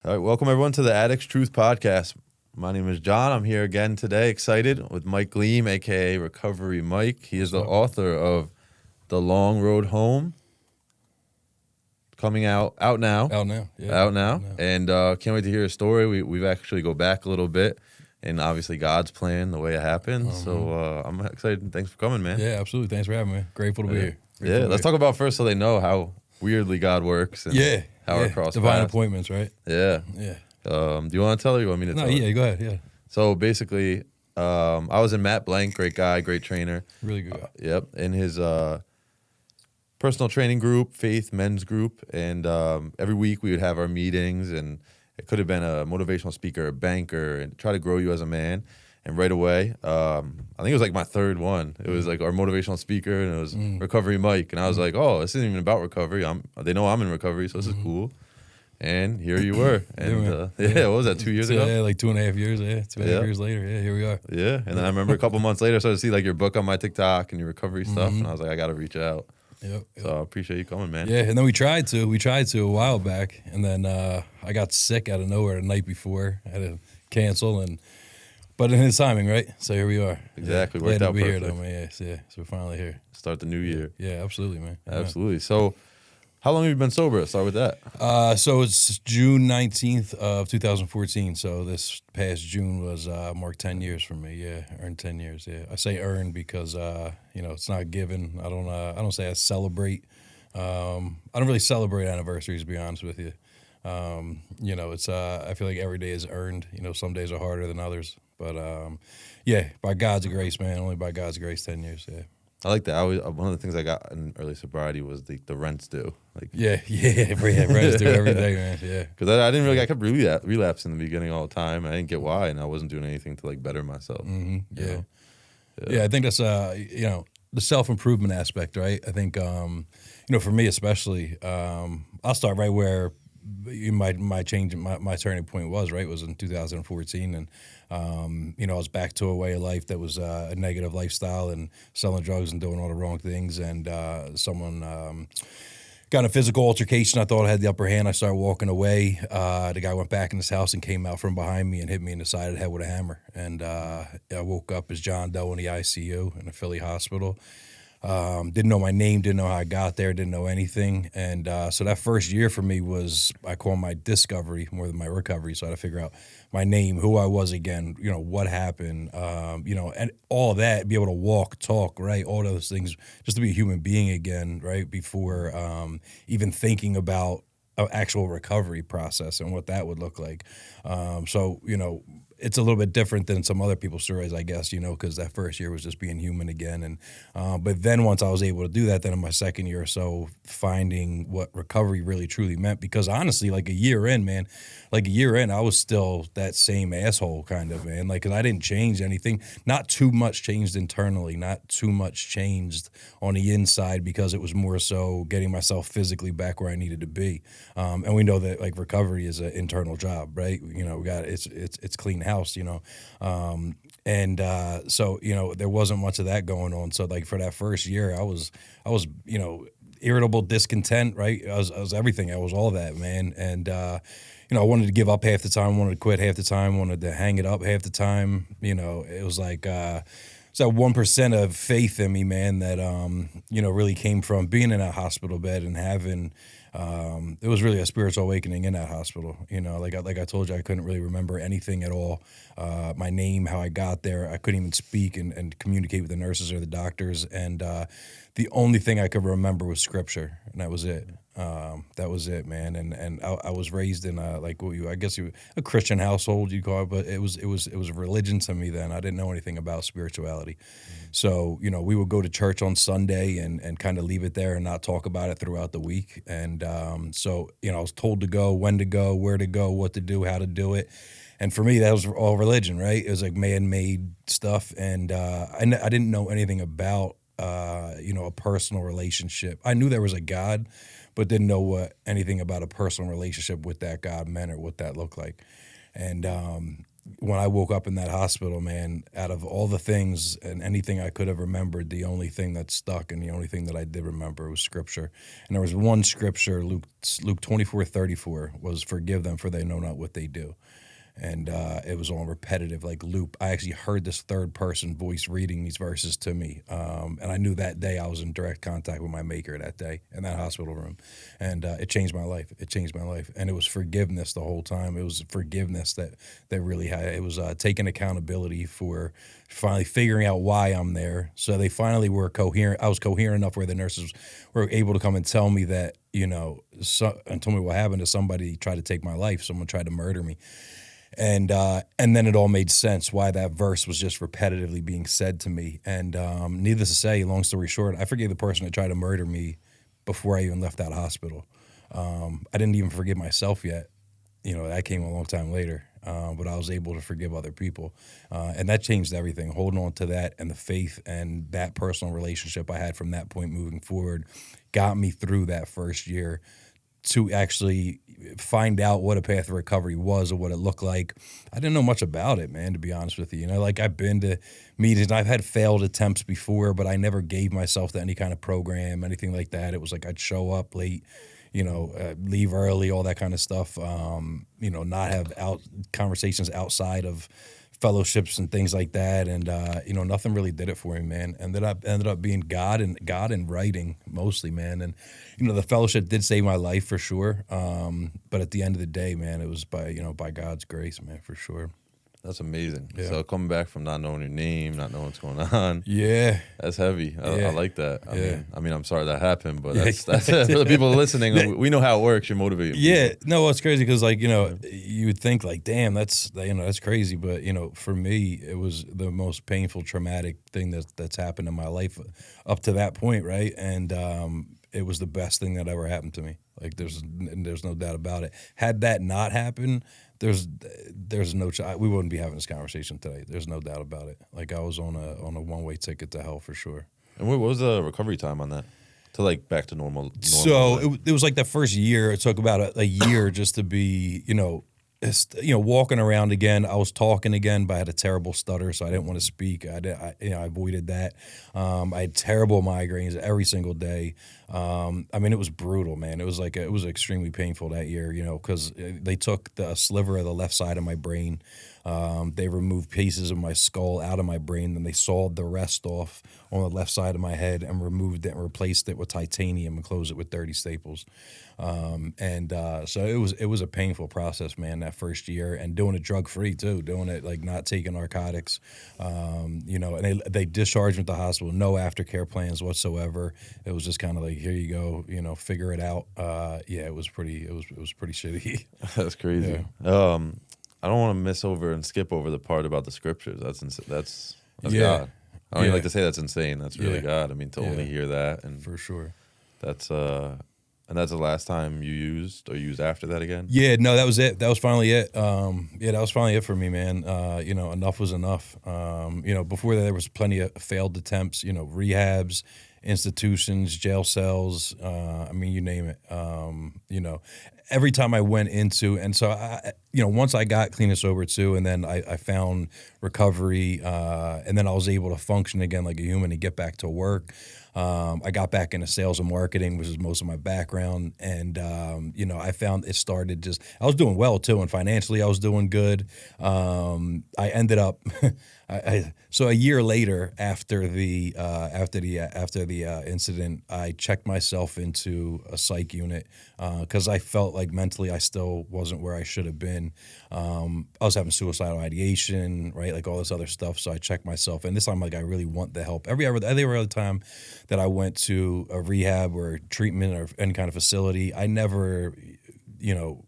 All right, welcome everyone to the Addictstruth podcast. My name is John. I'm here again today, excited with Mike Gliem, aka RecoveryMike. He is the author of The Long Road Home, coming out now. Out now. And can't wait to hear his story. We've actually go back a little bit, and obviously God's plan, the way it happened. So I'm excited. Thanks for coming, man. Yeah, absolutely. Thanks for having me. Grateful to be here. Let's talk about first so they know how weirdly God works. And how it crossed divine paths. Appointments, right? Yeah. Do you want to tell her or you want me to tell her? Yeah, go ahead. Yeah. So basically, I was in Matt Blank, great guy, great trainer. Really good guy. Yep. In his personal training group, faith men's group. And every week we would have our meetings, and it could have been a motivational speaker, a banker, and try to grow you as a man. And right away, I think it was like my third one. It was like our motivational speaker, and it was Recovery Mike. And I was like, oh, this isn't even about recovery. They know I'm in recovery, so this is cool. And here you were. And what was that, 2 years ago? Yeah, like 2.5 years. Yeah, 2.5 years later. Yeah, here we are. Yeah, and then I remember a couple months later, I started to see like your book on my Tik Tok and your recovery stuff, and I was like, I got to reach out. Yep. So I appreciate you coming, man. Yeah, and then we tried to a while back, and then I got sick out of nowhere the night before. I had to cancel, but in his timing, right? So here we are. Exactly, worked out perfect. Here, though, man. So we're finally here. Start the new year. Yeah, absolutely, man. Absolutely. So how long have you been sober? Start with that. So it's June 19th of 2014. So this past June was marked 10 years for me. Yeah, earned 10 years. Yeah, I say earned because it's not given. I don't say I celebrate. I don't really celebrate anniversaries, to be honest with you. It's I feel like every day is earned. Some days are harder than others, but by God's grace, man. Only by God's grace, 10 years. Yeah. I like that. One of the things I got in early sobriety was the rents due. Like rents due every day, man. Yeah, because I kept relapsing in the beginning all the time. I didn't get why, and I wasn't doing anything to like better myself. Yeah. I think that's the self-improvement aspect, right? I think for me especially, I'll start right where my change, my turning point was in 2014, and I was back to a way of life that was a negative lifestyle and selling drugs and doing all the wrong things, and someone got in a physical altercation. I thought I had the upper hand. I started walking away. The guy went back in his house and came out from behind me and hit me in the side of the head with a hammer, and I woke up as John Doe in the ICU in a Philly hospital. Didn't know my name, didn't know how I got there, didn't know anything. And so that first year for me was, I call my discovery more than my recovery. So I had to figure out my name, who I was again, what happened, and all that, be able to walk, talk, right? All those things, just to be a human being again, right? Before even thinking about an actual recovery process and what that would look like. It's a little bit different than some other people's stories, I guess, because that first year was just being human again. And but then once I was able to do that, then in my second year or so, finding what recovery really truly meant. Because honestly, like a year in, I was still that same asshole kind of, man. Like, 'cause I didn't change anything. Not too much changed internally, not too much changed on the inside, because it was more so getting myself physically back where I needed to be. And we know that like recovery is an internal job, right? We got it's clean house, so there wasn't much of that going on. So like for that first year, I was irritable, discontent, right? I was everything. I was all that, man. And I wanted to give up half the time, wanted to quit half the time, wanted to hang it up half the time. It was like it's that 1% of faith in me, man, that really came from being in that hospital bed and having. It was really a spiritual awakening in that hospital. Like I told you, I couldn't really remember anything at all. My name, how I got there, I couldn't even speak and communicate with the nurses or the doctors. And the only thing I could remember was scripture, and that was it. That was it, man. And I was raised in a Christian household, you call it, but it was a religion to me then. I didn't know anything about spirituality. So, we would go to church on Sunday and kind of leave it there and not talk about it throughout the week. And so, I was told to go, when to go, where to go, what to do, how to do it. And for me, that was all religion, right? It was like man-made stuff. And I didn't know anything about, a personal relationship. I knew there was a God, but didn't know anything about a personal relationship with that God meant or what that looked like. And when I woke up in that hospital, man, out of all the things and anything I could have remembered, the only thing that stuck and the only thing that I did remember was scripture. And there was one scripture, Luke 24:34, was forgive them for they know not what they do. And it was on repetitive, like loop. I actually heard this third person voice reading these verses to me. And I knew that day I was in direct contact with my maker that day in that hospital room. And it changed my life. It changed my life. And it was forgiveness the whole time. It was forgiveness that really had, it was taking accountability for finally figuring out why I'm there. So they finally were coherent. I was coherent enough where the nurses were able to come and tell me that, and tell me what happened. To somebody tried to take my life. Someone tried to murder me. And then it all made sense why that verse was just repetitively being said to me. And needless to say, long story short, I forgave the person that tried to murder me before I even left that hospital. I didn't even forgive myself yet. That came a long time later. But I was able to forgive other people. And that changed everything. Holding on to that and the faith and that personal relationship I had from that point moving forward got me through that first year to actually find out what a path of recovery was or what it looked like. I didn't know much about it, man, to be honest with you. I've been to meetings, I've had failed attempts before, but I never gave myself to any kind of program, anything like that. It was like I'd show up late, leave early, all that kind of stuff, not have conversations outside of fellowships and things like that. And, nothing really did it for me, man. Ended up being God and writing mostly, man. And, the fellowship did save my life for sure. But at the end of the day, man, it was by God's grace, man, for sure. That's amazing. Yeah. So coming back from not knowing your name, not knowing what's going on. Yeah. That's heavy. I like that. I mean, I'm sorry that happened, but that's for the people listening. We know how it works. You're motivated. Yeah. No, it's crazy because you would think like, damn, that's crazy. But, for me, it was the most painful, traumatic thing that's happened in my life up to that point. Right. And, it was the best thing that ever happened to me. Like there's no doubt about it. Had that not happened, there's no we wouldn't be having this conversation today. There's no doubt about it. Like I was on a one-way ticket to hell for sure. And what was the recovery time on that? To back to normal? So it was like the first year. It took about a year just to be, walking around again. I was talking again, but I had a terrible stutter, so I didn't want to speak. I avoided that. I had terrible migraines every single day. It was brutal, man. It was extremely painful that year, because they took the sliver of the left side of my brain. They removed pieces of my skull out of my brain, then they sawed the rest off on the left side of my head and removed it and replaced it with titanium and closed it with 30 staples. So it was a painful process, man, that first year, and doing it drug-free too, doing it not taking narcotics, and they discharged me at the hospital, no aftercare plans whatsoever. It was just kind of like, here you go, figure it out. It was pretty shitty. That's crazy. Yeah. I don't want to miss over and skip over the part about the scriptures. That's God. I don't even like to say that's insane. That's really God. I mean, to only hear that, and for sure, that's the last time you used after that again. Yeah, no, that was it. That was finally it. That was finally it for me, man. Enough was enough. Before that, there was plenty of failed attempts. Rehabs, institutions, jail cells. You name it. Every time I went into, and so once I got clean and sober too, and then I found recovery, and then I was able to function again like a human and get back to work. I got back into sales and marketing, which is most of my background, and I found it started I was doing well too, and financially I was doing good. I ended up so a year later after the incident, I checked myself into a psych unit because I felt like mentally I still wasn't where I should have been. I was having suicidal ideation, right, like all this other stuff. So I checked myself, and this time I really want the help. Every other time that I went to a rehab or treatment or any kind of facility, I never,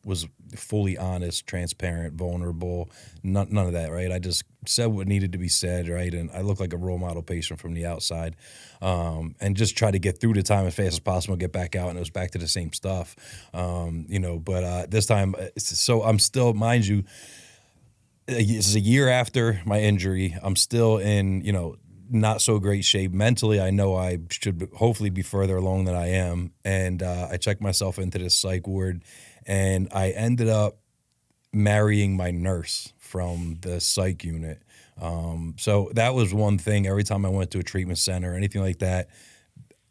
was fully honest, transparent, vulnerable, none of that, right? I just said what needed to be said, right? And I looked like a role model patient from the outside, and just try to get through the time as fast as possible, get back out, and it was back to the same stuff, but this time, so I'm still, mind you, this is a year after my injury. I'm still in, not so great shape. Mentally, I know I should hopefully be further along than I am. And I checked myself into this psych ward, and I ended up marrying my nurse from the psych unit. So that was one thing. Every time I went to a treatment center or anything like that,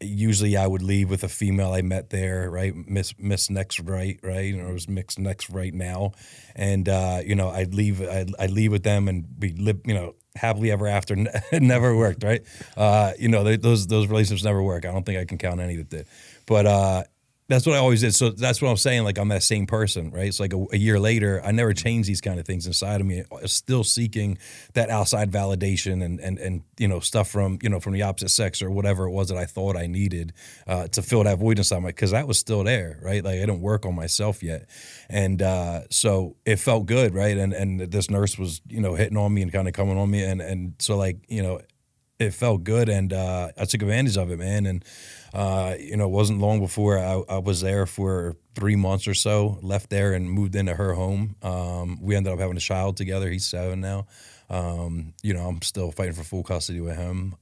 usually I would leave with a female I met there, right? Miss Next Right, right? Or it was Mix Next Right Now. And, I'd leave with them and we live, happily ever after. It never worked, right? Those relationships never work. I don't think I can count any that did. But that's what I always did. So that's what I'm saying. Like, I'm that same person, right? It's like a year later, I never changed these kind of things inside of me. I was still seeking that outside validation and stuff from the opposite sex or whatever it was that I thought I needed to fill that void inside my, because that was still there, right? Like, I didn't work on myself yet. And so it felt good, right? And this nurse was, hitting on me and kind of coming on me. And so, like, it felt good, and I took advantage of it, man. And it wasn't long before I was there for 3 months or so, left there and moved into her home. We ended up having a child together. He's 7 now. I'm still fighting for full custody with him,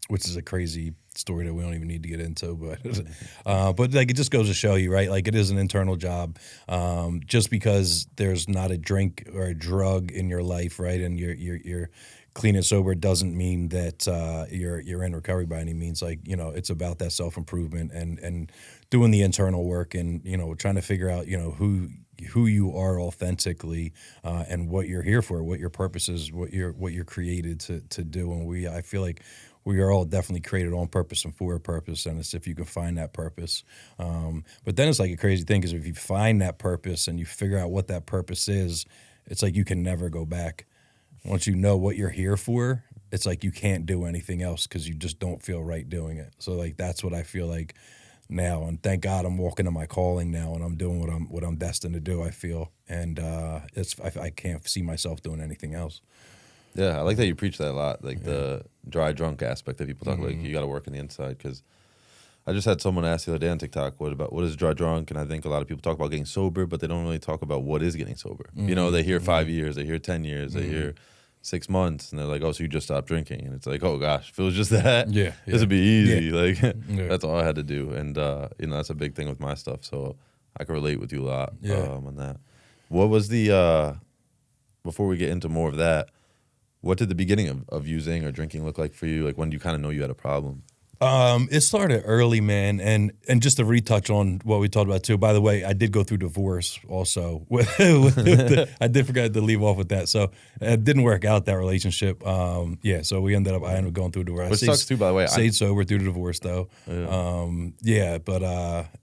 which is a crazy story that we don't even need to get into. But like, it just goes to show you, right? Like, it is an internal job. Just because there's not a drink or a drug in your life, right, and you're clean and sober, doesn't mean that you're in recovery by any means. Like, it's about that self-improvement and doing the internal work and, trying to figure out, who you are authentically and what you're here for, what your purpose is, what you're created to do. And I feel like we are all definitely created on purpose and for a purpose, and it's if you can find that purpose. But then it's like a crazy thing, because if you find that purpose and you figure out what that purpose is, it's like you can never go back. Once you know what you're here for, it's like you can't do anything else because you just don't feel right doing it. So, like, that's what I feel like now, and thank God I'm walking to my calling now, and I'm doing what I'm destined to do, I feel, and I can't see myself doing anything else. Yeah, I like that you preach that a lot, like the dry drunk aspect that people talk about. Like, you got to work on the inside, because I just had someone ask the other day on TikTok, what is dry drunk? And I think a lot of people talk about getting sober, but they don't really talk about what is getting sober. They hear 5 years, they hear 10 years, they hear 6 months, and they're like, oh, so you just stopped drinking. And it's like, oh gosh, if it was just that, this would be easy. Yeah. Like, that's all I had to do. And, that's a big thing with my stuff. So I can relate with you a lot on that. What was before we get into more of that, what did the beginning of using or drinking look like for you? Like, when you kind of know you had a problem? It started early, man, and just to retouch on what we talked about too. By the way, I did go through divorce also. I did forget to leave off with that, so it didn't work out, that relationship. So I ended up going through divorce. Which sucks too, by the way. Stayed sober through the divorce though. But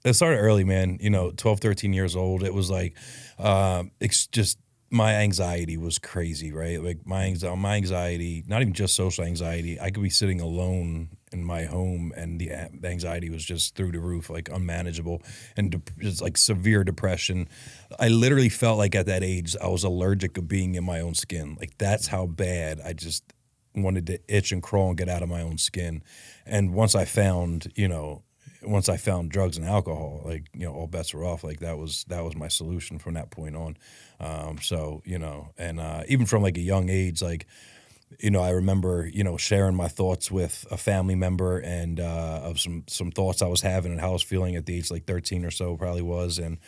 it started early, man. 12, 13 years old. It was like, it's just. My anxiety was crazy, right? Like, my anxiety, not even just social anxiety. I could be sitting alone in my home, and the anxiety was just through the roof, like unmanageable, and just like severe depression. I literally felt like at that age I was allergic to being in my own skin. Like, that's how bad I just wanted to itch and crawl and get out of my own skin. And once I found drugs and alcohol, like, all bets were off. Like, that was my solution from that point on. Even from like a young age, like, I remember, sharing my thoughts with a family member and of some thoughts I was having and how I was feeling at the age like 13 or so probably was. And,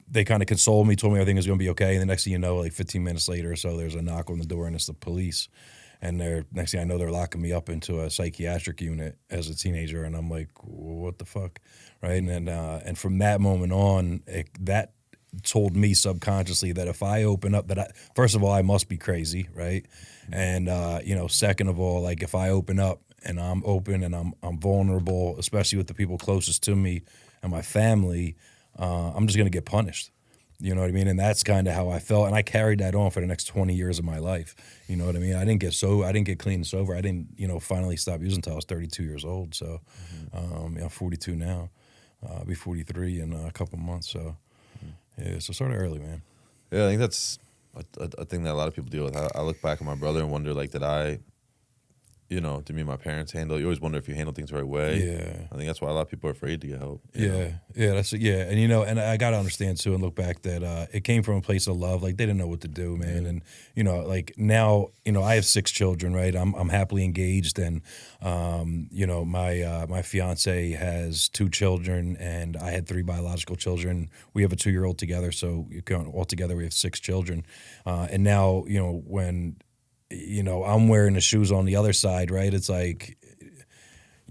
they kind of consoled me, told me everything was going to be okay. And the next thing you know, like 15 minutes later or so, there's a knock on the door and it's the police. And next thing I know, they're locking me up into a psychiatric unit as a teenager, and I'm like, what the fuck, right? And from that moment on, that told me subconsciously that if I open up, first of all, I must be crazy, right? And second of all, like, if I open up and I'm open and I'm vulnerable, especially with the people closest to me and my family, I'm just gonna get punished. You know what I mean? And that's kind of how I felt. And I carried that on for the next 20 years of my life. You know what I mean? I didn't get clean and sober. I didn't, finally stop using until I was 32 years old. So, I'm 42 now. I'll be 43 in a couple months. So, so sort of early, man. Yeah, I think that's a thing that a lot of people deal with. I look back at my brother and wonder, like, did I you know, to me and my parents handle. You always wonder if you handle things the right way. Yeah. I think that's why a lot of people are afraid to get help. you Yeah, know? and you know, and I gotta understand too, and look back that it came from a place of love. Like they didn't know what to do, man. And you know, like now, you know, I have 6 children, right? I'm happily engaged, and you know, my fiance has 2 children, and I had 3 biological children. We have a 2-year-old together, so altogether we have 6 children. And now, you know, when you know I'm wearing the shoes on the other side, right? It's like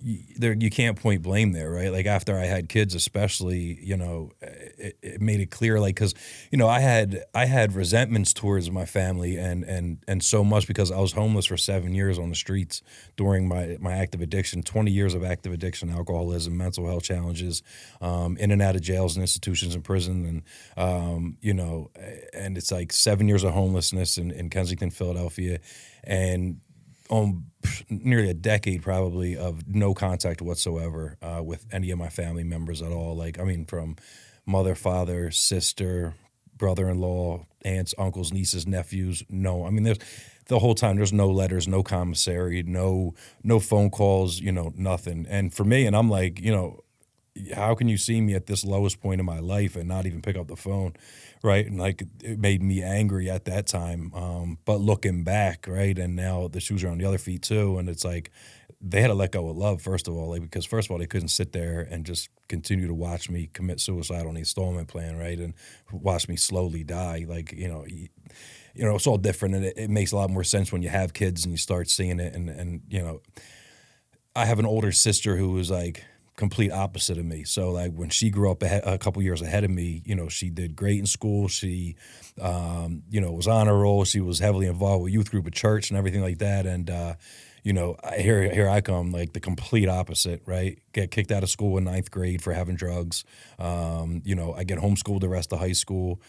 you can't point blame there, right? Like after I had kids, especially, you know, it made it clear, like, because you know I had resentments towards my family and so much because I was homeless for 7 years on the streets during my active addiction, 20 years of active addiction, alcoholism, mental health challenges, in and out of jails and institutions and prison, and you know, and it's like 7 years of homelessness in Kensington, Philadelphia, and nearly a decade probably of no contact whatsoever with any of my family members at all. Like, I mean, from mother, father, sister, brother-in-law, aunts, uncles, nieces, nephews. No, I mean, there's the whole time there's no letters, no commissary, no phone calls, you know, nothing. And for me, and I'm like, you know, how can you see me at this lowest point in my life and not even pick up the phone, right? And like it made me angry at that time. But looking back, right, and now the shoes are on the other feet too, and it's like they had to let go of love first of all, like because first of all they couldn't sit there and just continue to watch me commit suicide on the installment plan, right, and watch me slowly die. Like you know, it's all different, and it makes a lot more sense when you have kids and you start seeing it. And you know, I have an older sister who was like complete opposite of me. So like when she grew up a couple years ahead of me, you know, she did great in school. She, you know, was on a roll. She was heavily involved with youth group at church and everything like that. And, you know, here I come, like the complete opposite, right? Get kicked out of school in 9th grade for having drugs. You know, I get homeschooled the rest of high school.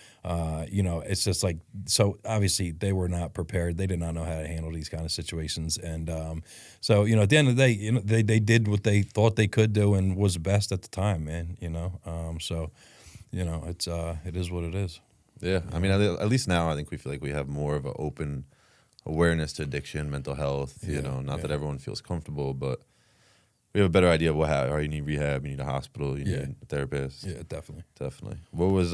You know, it's just like, so obviously they were not prepared. They did not know how to handle these kind of situations. And so, you know, at the end of the day, you know, they did what they thought they could do and was best at the time, man, you know? So, you know, it is what it is. Yeah. I mean, at least now I think we feel like we have more of an open awareness to addiction, mental health, you know, not that everyone feels comfortable, but we have a better idea of how you need rehab, you need a hospital, you need a therapist. Yeah, definitely. Definitely. What was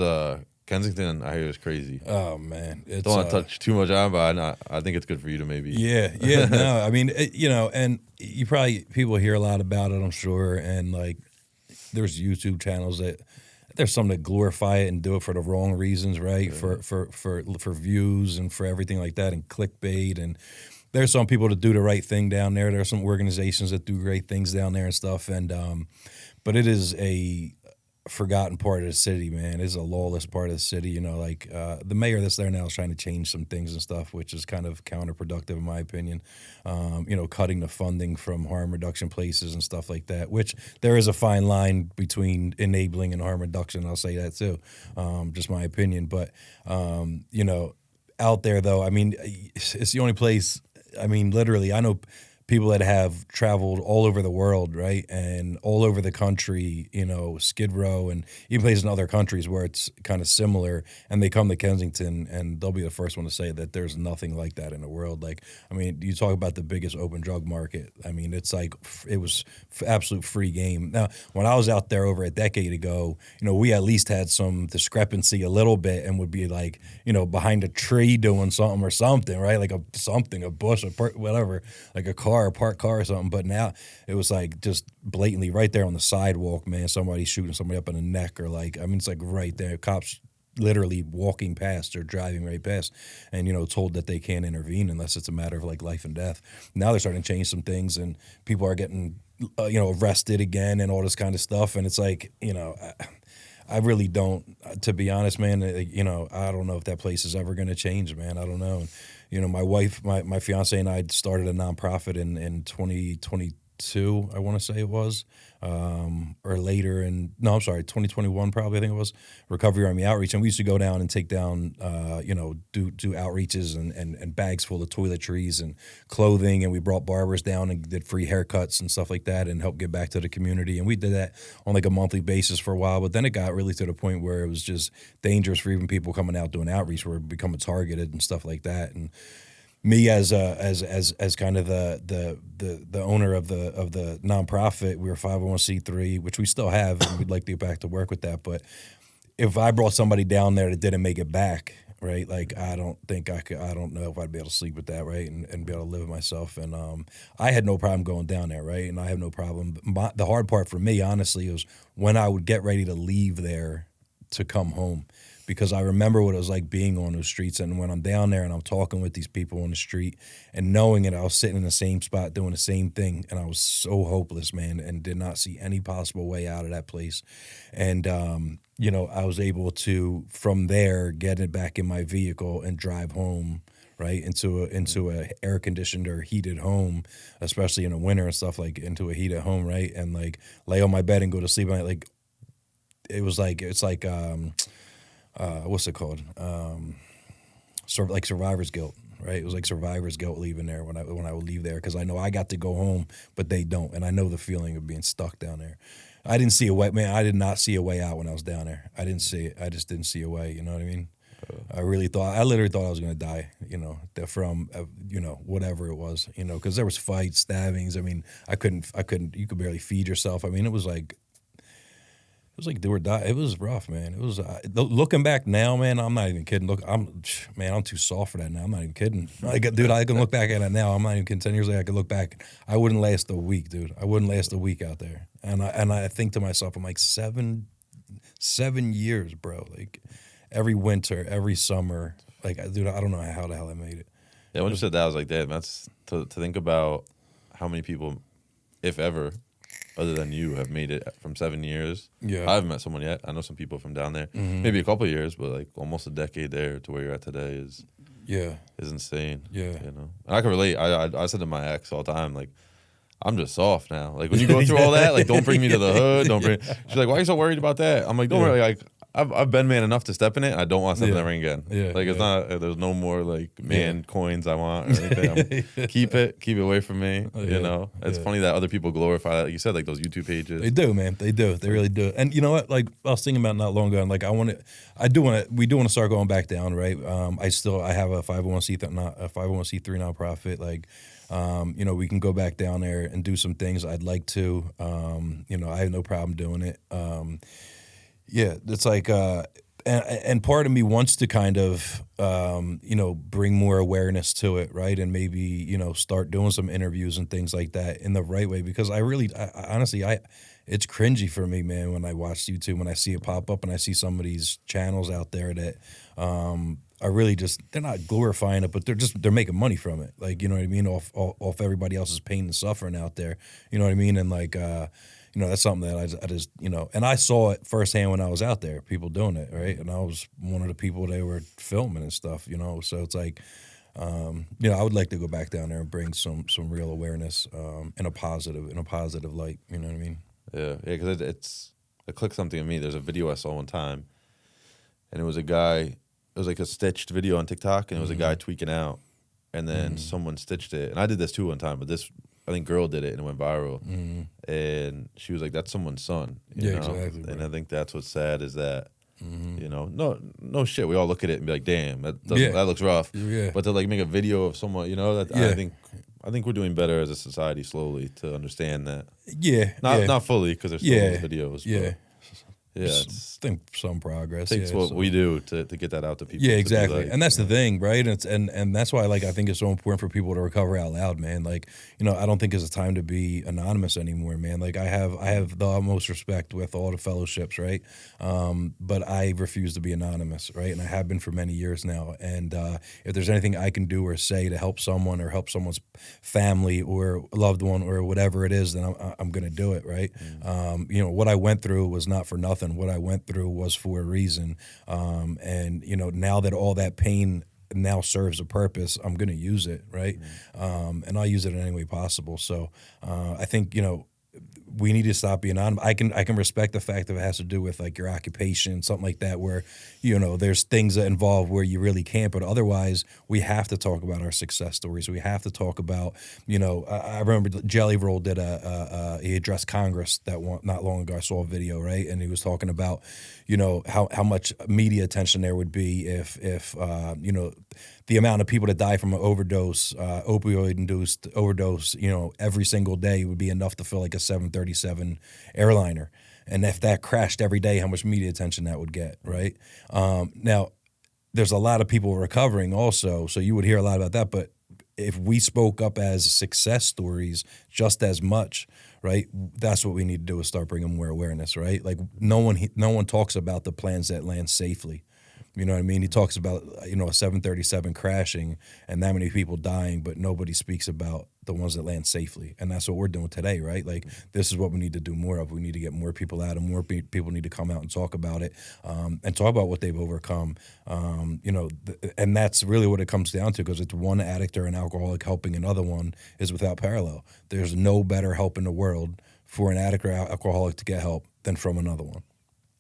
Kensington? I hear it was crazy. Oh man, it's, don't want to touch too much on, but I think it's good for you to maybe. Yeah, no, I mean, you know, and people hear a lot about it, I'm sure, and like there's YouTube channels that there's some that glorify it and do it for the wrong reasons, right? Yeah. For views and for everything like that and clickbait. And there's some people that do the right thing down there. There are some organizations that do great things down there and stuff. And but it is a forgotten part of the city, man. It's a lawless part of the city. You know, like the mayor that's there now is trying to change some things and stuff, which is kind of counterproductive in my opinion. You know, cutting the funding from harm reduction places and stuff like that, which there is a fine line between enabling and harm reduction. I'll say that too, just my opinion. But, you know, out there though, I mean, it's the only place, I mean, literally, I know people that have traveled all over the world, right, and all over the country, you know, Skid Row and even places in other countries where it's kind of similar, and they come to Kensington, and they'll be the first one to say that there's nothing like that in the world. Like, I mean, you talk about the biggest open drug market. I mean, it's like it was absolute free game. Now, when I was out there over a decade ago, you know, we at least had some discrepancy a little bit and would be like, you know, behind a tree doing something or something, right, like a bush, whatever, like a car. A parked car or something, but now it was like just blatantly right there on the sidewalk, man. Somebody shooting somebody up in the neck, or like, I mean, it's like right there. Cops literally walking past or driving right past, and you know, told that they can't intervene unless it's a matter of like life and death. Now they're starting to change some things, and people are getting, you know, arrested again and all this kind of stuff. And it's like, you know, I really don't, to be honest, man. You know, I don't know if that place is ever going to change, man. I don't know. You know, my wife, my fiance and I started a nonprofit in 2022, I want to say it was, or later. And no, I'm sorry, 2021 probably, I think it was, Recovery Army Outreach. And we used to go down and take down, you know, do outreaches and bags full of toiletries and clothing. And we brought barbers down and did free haircuts and stuff like that and helped give back to the community. And we did that on like a monthly basis for a while. But then it got really to the point where it was just dangerous for even people coming out doing outreach, were becoming targeted and stuff like that. And me as kind of the owner of the nonprofit, we were 501c3, which we still have, and we'd like to get back to work with that. But if I brought somebody down there that didn't make it back, right, like I don't think I could. I don't know if I'd be able to sleep with that, right, and be able to live with myself. And I had no problem going down there, right, and I have no problem. The hard part for me, honestly, was when I would get ready to leave there to come home. Because I remember what it was like being on those streets, and when I'm down there and I'm talking with these people on the street and knowing it, I was sitting in the same spot doing the same thing, and I was so hopeless, man, and did not see any possible way out of that place. And you know, I was able to from there get it back in my vehicle and drive home, right, into a air conditioned or heated home, especially in the winter and stuff, like into a heated home, right, and like lay on my bed and go to sleep. And like it's like. What's it called? Sort of like survivor's guilt, right? It was like survivor's guilt leaving there when I would leave there, because I know I got to go home, but they don't, and I know the feeling of being stuck down there. I didn't see a way, man. I did not see a way out when I was down there. I didn't see it. I just didn't see a way. You know what I mean? I literally thought I was gonna die. You know, from you know, whatever it was. You know, because there was fights, stabbings. I mean, I couldn't. You could barely feed yourself. I mean, it was like do or die. It was rough, man. It was looking back now, man. I'm not even kidding. Look, I'm too soft for that now. I'm not even kidding. Like, dude, I can look back at it now. I'm not even kidding. 10 years later, I could look back. I wouldn't last a week, dude. I wouldn't last a week out there. And I think to myself, I'm like 7 years, bro. Like every winter, every summer. Like, dude, I don't know how the hell I made it. Yeah, when you said that, I was like, damn, that's to think about how many people, if ever, other than you, have made it from 7 years. Yeah. I haven't met someone yet. I know some people from down there. Mm-hmm. Maybe a couple of years, but like almost a decade there to where you're at today is insane. Yeah. You know? And I can relate. I said to my ex all the time, like, I'm just soft now. Like when you go through all that, like don't bring me to the hood. Don't bring. She's like, why are you so worried about that? I'm like, don't worry. Like I've been man enough to step in it. I don't want to step in that ring again. Yeah, like it's not. There's no more like man coins I want or anything. Keep it away from me. You know, it's funny that other people glorify that. Like you said, like those YouTube pages. They do, man. They do. They really do. And you know what? Like I was thinking about not long ago. And like we do want to start going back down, right? I have a 501c3 nonprofit. Like. You know, we can go back down there and do some things. I'd like to. You know, I have no problem doing it. Yeah, it's like, and part of me wants to kind of, you know, bring more awareness to it, right? And maybe, you know, start doing some interviews and things like that in the right way, because I honestly, it's cringy for me, man, when I watch YouTube, when I see it pop up and I see some of these channels out there that, are really just, they're not glorifying it, but they're making money from it. Like, you know what I mean? Off everybody else's pain and suffering out there. You know what I mean? And like, you know, that's something that I just, you know, and I saw it firsthand when I was out there, people doing it, right? And I was one of the people they were filming and stuff, you know? So it's like, you know, I would like to go back down there and bring some real awareness in a positive light. You know what I mean? Yeah, because it clicked something in me. There's a video I saw one time, and it was a guy. It was like a stitched video on TikTok, and it was a guy tweaking out, and then someone stitched it. And I did this too one time, but this, I think, girl did it, and it went viral. And she was like, "That's someone's son." You know? Exactly. And I think that's what's sad is that, you know, no shit. We all look at it and be like, "Damn, that looks rough." Yeah. But to like make a video of someone, you know, that I think we're doing better as a society slowly to understand that. Yeah. Not fully, because there's still those videos. Yeah. But yeah, I think some progress. Takes what we do to get that out to people. Yeah, exactly. Like, and that's the thing, right? And that's why, like, I think it's so important for people to recover out loud, man. Like, you know, I don't think it's a time to be anonymous anymore, man. Like, I have the utmost respect with all the fellowships, right? But I refuse to be anonymous, right? And I have been for many years now. And if there's anything I can do or say to help someone or help someone's family or loved one or whatever it is, then I'm going to do it, right? You know, what I went through was not for nothing. What I went through was for a reason. And, you know, now that all that pain now serves a purpose, I'm going to use it, right? And I'll use it in any way possible. So I think, you know, we need to stop being anonymous. I can respect the fact that it has to do with like your occupation, something like that, where, you know, there's things that involve where you really can't, but otherwise we have to talk about our success stories. We have to talk about, you know, I remember Jelly Roll did he addressed Congress not long ago. I saw a video, right? And he was talking about, you know, how much media attention there would be if you know, the amount of people that die from an overdose, opioid-induced overdose, you know, every single day would be enough to fill like a 737 airliner. And if that crashed every day, how much media attention that would get, right? Now, there's a lot of people recovering also, so you would hear a lot about that. But if we spoke up as success stories just as much, right, that's what we need to do, is start bringing more awareness, right? Like no one talks about the planes that land safely. You know what I mean? He talks about, you know, a 737 crashing and that many people dying, but nobody speaks about the ones that land safely. And that's what we're doing today, right? Like, this is what we need to do more of. We need to get more people out, and more people need to come out and talk about it, and talk about what they've overcome. You know, and that's really what it comes down to, because it's one addict or an alcoholic helping another one is without parallel. There's no better help in the world for an addict or alcoholic to get help than from another one,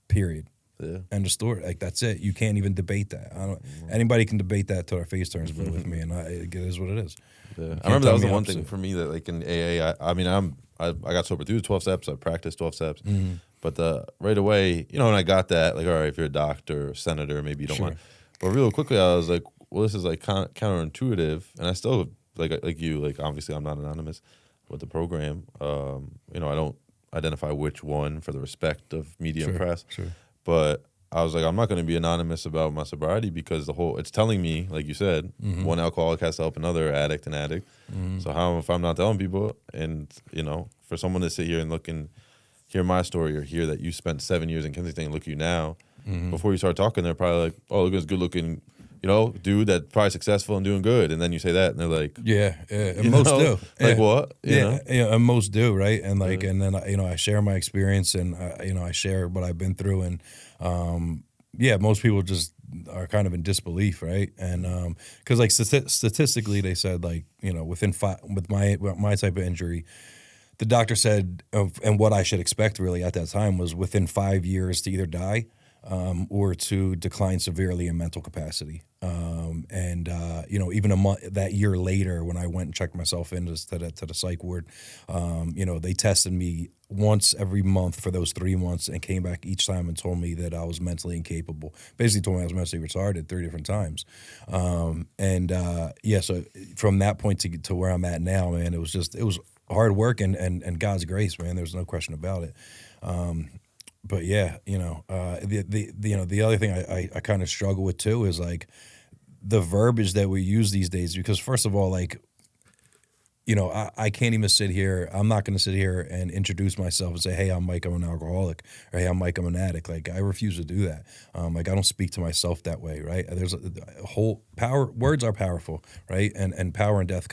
period. Yeah. End of story. Like, that's it. You can't even debate that. Anybody can debate that till their face turns blue with me, and it is what it is. Yeah. I remember that was the one thing for me that, like, in AA, I mean, I got sober through the 12 steps. I practiced 12 steps, but right away, you know, when I got that, like, all right, if you're a doctor or senator, maybe you don't want. But real quickly, I was like, well, this is like counterintuitive, and I still like you, like, obviously, I'm not anonymous with the program. You know, I don't identify which one for the respect of media and press. But I was like, I'm not going to be anonymous about my sobriety, because it's telling me, like you said, one alcoholic has to help another addict and addict. So how, if I'm not telling people, and, you know, for someone to sit here and look and hear my story, or hear that you spent 7 years in Kensington and look at you now, before you start talking, they're probably like, oh, look at this good looking, you know, dude that's probably successful and doing good. And then you say that, and they're like, and most do. Like, what? Yeah, and most do, right? And like, and then, you know, I share my experience, and you know, I share what I've been through, and most people just are kind of in disbelief, right? And because like statistically, they said, like, you know, with my type of injury, the doctor said, and what I should expect really at that time was within 5 years to either die or to decline severely in mental capacity. You know, even that year later, when I went and checked myself into to the psych ward, you know, they tested me once every month for those 3 months, and came back each time and told me that I was mentally incapable. Basically told me I was mentally retarded 3 different times. So from that point to where I'm at now, man, it was hard work and God's grace, man. There's no question about it. But yeah, you know, the other thing I kind of struggle with too is like the verbiage that we use these days, because first of all, like, you know, I can't even sit here. I'm not going to sit here and introduce myself and say, hey, I'm Mike, I'm an alcoholic, or hey, I'm Mike, I'm an addict. Like, I refuse to do that. Like, I don't speak to myself that way, right? There's a whole power. Words are powerful, right? And power and death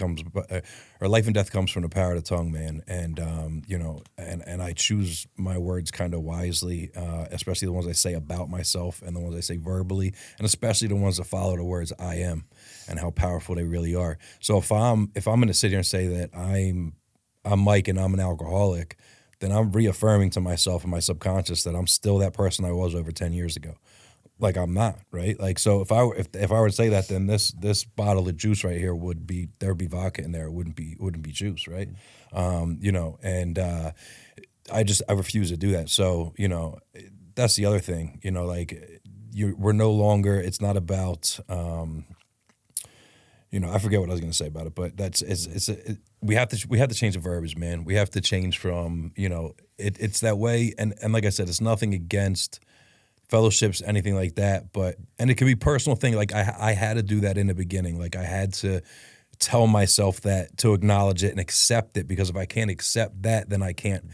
or life and death comes from the power of the tongue, man. And, you know, and I choose my words kind of wisely, especially the ones I say about myself and the ones I say verbally, and especially the ones that follow the words I am, and how powerful they really are. So if I'm going to sit here and say that I'm Mike and I'm an alcoholic, then I'm reaffirming to myself and my subconscious that I'm still that person I was over 10 years ago. Like, I'm not, right? Like, so if I were to say that, then this bottle of juice right here would be vodka in there. It wouldn't be juice, right? You know, and I refuse to do that. So, you know, that's the other thing. You know, like, we're no longer. It's not about. You know, I forget what I was going to say about it, but we have to change the verbiage, man. We have to change from, you know, it's that way, and like I said, it's nothing against fellowships, anything like that, and it can be a personal thing. Like, I had to do that in the beginning. Like, I had to tell myself that, to acknowledge it and accept it, because if I can't accept that, then I can't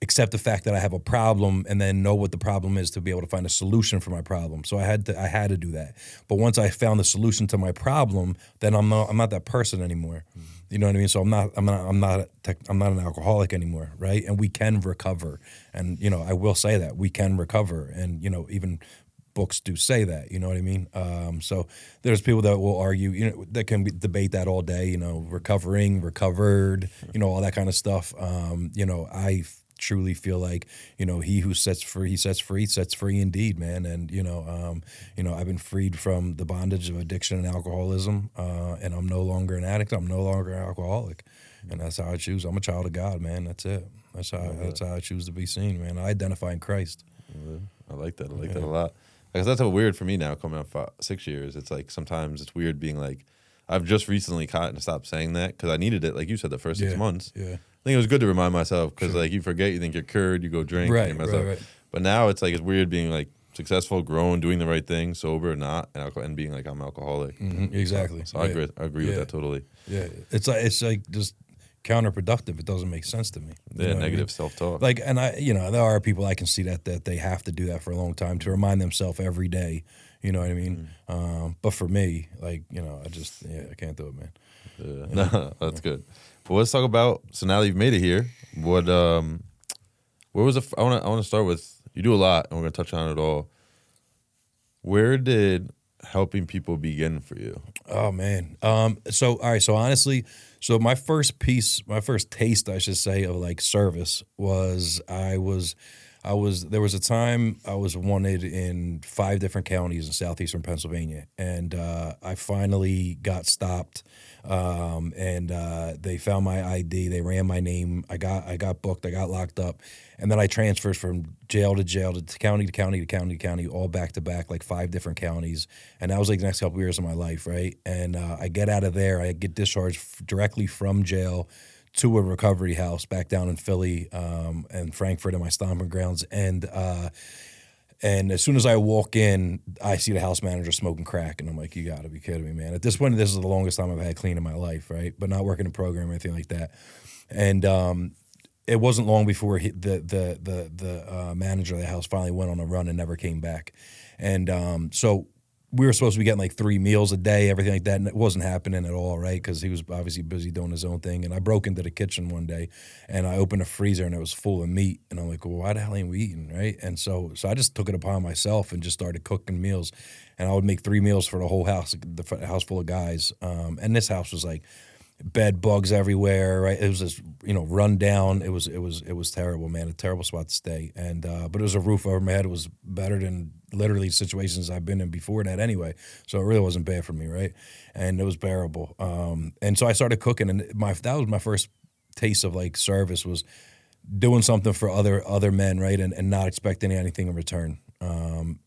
accept the fact that I have a problem, and then know what the problem is to be able to find a solution for my problem. So I had to do that. But once I found the solution to my problem, then I'm not that person anymore. You know what I mean? So I'm not an alcoholic anymore, right? And we can recover. And, you know, I will say that we can recover. And, you know, even books do say that, you know what I mean? So there's people that will argue, you know, that can debate that all day, you know, recovering, recovered, you know, all that kind of stuff. You know, I truly feel like, he who sets free, sets free indeed, man. And, I've been freed from the bondage of addiction and alcoholism, and I'm no longer an addict. I'm no longer an alcoholic. And that's how I choose. I'm a child of God, man. That's it. That's how I choose to be seen, man. I identify in Christ. Yeah, I like that. I like that a lot. Because that's weird for me now, coming up 6 years. It's like sometimes it's weird being like, I've just recently caught and stopped saying that because I needed it, like you said, the first 6 months. Yeah. I think it was good to remind myself because like you forget, you think you're cured, you go drink, Right, and you mess up. right. But now it's like it's weird being like successful, grown, doing the right thing, sober, not, and being like I'm alcoholic. Exactly. So I agree with that totally. Yeah, it's like just counterproductive. It doesn't make sense to me. Negative self-talk. Like, and there are people I can see that they have to do that for a long time to remind themselves every day. You know what I mean? But for me, like, I can't do it, man. No, that's good. But let's talk about, so now that you've made it here, what, where was I want to start with, you do a lot, and we're going to touch on it all. Where did helping people begin for you? Oh, man. So honestly, my first taste, I should say, of like service was there was a time I was wanted in 5 different counties in southeastern Pennsylvania, and I finally got stopped, and they found my ID, they ran my name, I got booked, I got locked up, and then I transferred from jail to jail to county to county to county to county, all back to back, like 5 different counties, and that was like the next couple of years of my life, right? And I get out of there, I get discharged directly from jail to a recovery house back down in Philly and Frankfurt in my stomping grounds. And as soon as I walk in, I see the house manager smoking crack. And I'm like, you got to be kidding me, man. At this point, this is the longest time I've had clean in my life, right? But not working a program or anything like that. And it wasn't long before the manager of the house finally went on a run and never came back. And so we were supposed to be getting like 3 meals a day, everything like that, and it wasn't happening at all, right? Because he was obviously busy doing his own thing. And I broke into the kitchen one day, and I opened a freezer, and it was full of meat. And I'm like, well, why the hell ain't we eating, right? And so I just took it upon myself and just started cooking meals. And I would make 3 meals for the whole house, the house full of guys. And this house was like bed bugs everywhere, right? It was just, run down. It was terrible, man. A terrible spot to stay. And but it was a roof over my head. It was better than literally situations I've been in before that anyway. So it really wasn't bad for me, right? And it was bearable. And so I started cooking, and that was my first taste of like service, was doing something for other men, right? And not expecting anything in return.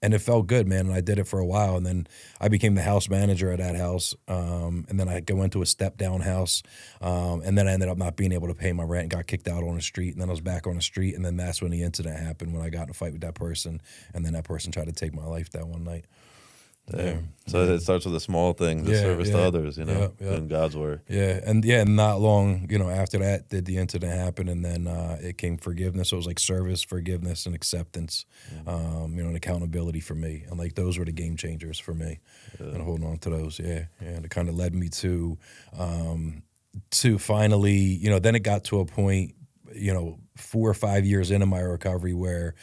And it felt good, man. And I did it for a while, and then I became the house manager at that house. And then I went to a step down house. And then I ended up not being able to pay my rent and got kicked out on the street. And then I was back on the street. And then that's when the incident happened, when I got in a fight with that person. And then that person tried to take my life that one night. Yeah. So it starts with the small things, the service to others, doing God's work. Yeah, and not long, after that, did the incident happen, and then it came forgiveness. So it was like service, forgiveness, and acceptance, and accountability for me, and like those were the game changers for me, and holding on to those, and it kind of led me to finally, then it got to a point, 4 or 5 years into my recovery where.